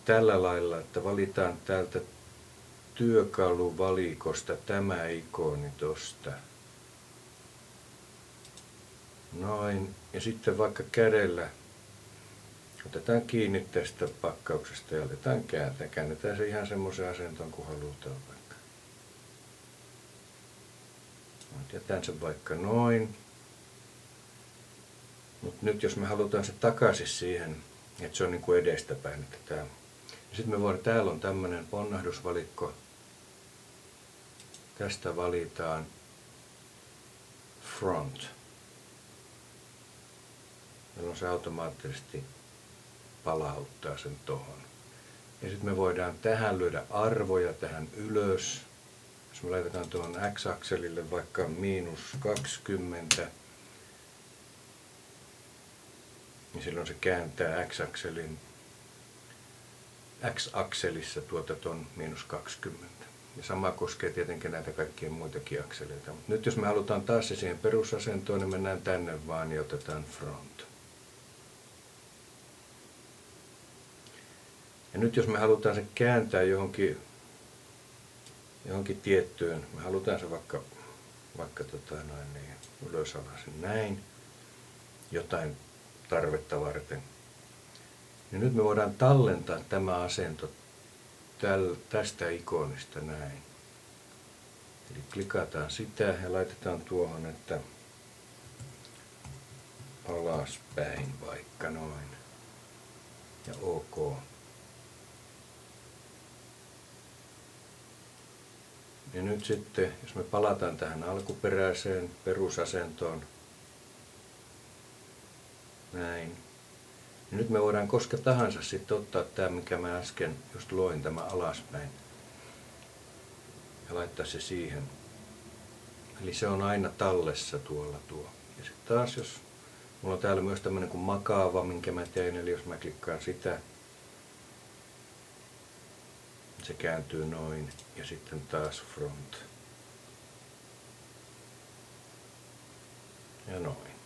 tällä lailla, että valitaan täältä työkaluvalikosta tämä ikoni tosta. Noin. Ja sitten vaikka kädellä otetaan kiinni tästä pakkauksesta ja aletaan kääntää. Käännetään se ihan semmoisen asentoon kuin halutaan vaikka. Jätän sen vaikka noin. Mutta nyt jos me halutaan se takaisin siihen, että se on niin kuin edestäpäin. Sitten me voidaan, täällä on tämmöinen ponnahdusvalikko. Tästä valitaan front. Jolloin se automaattisesti palauttaa sen tohon. Ja sitten me voidaan tähän lyödä arvoja tähän ylös. Jos me laitetaan tuohon x-akselille vaikka -20, niin silloin se kääntää x-akselissa ton -20. Ja sama koskee tietenkin näitä kaikkia muitakin akseleita. Mutta nyt jos me halutaan taas se siihen perusasentoon, niin mennään tänne vaan ja otetaan front. Ja nyt jos me halutaan se kääntää johonkin tiettyyn, me halutaan se vaikka ylös alasin näin, jotain tarvetta varten. Ja nyt me voidaan tallentaa tämä asento tästä ikonista näin. Eli klikataan sitä ja laitetaan tuohon, että alaspäin vaikka noin. Ja OK. Ja nyt sitten, jos me palataan tähän alkuperäiseen perusasentoon, näin, niin nyt me voidaan koska tahansa sitten ottaa tämä, mikä mä äsken just loin, tämä alaspäin, ja laittaa se siihen. Eli se on aina tallessa tuolla tuo. Ja sitten taas, jos mulla on täällä myös tämmöinen kuin makaava, minkä mä tein, eli jos mä klikkaan sitä, se kääntyy noin ja sitten taas front. Ja noin.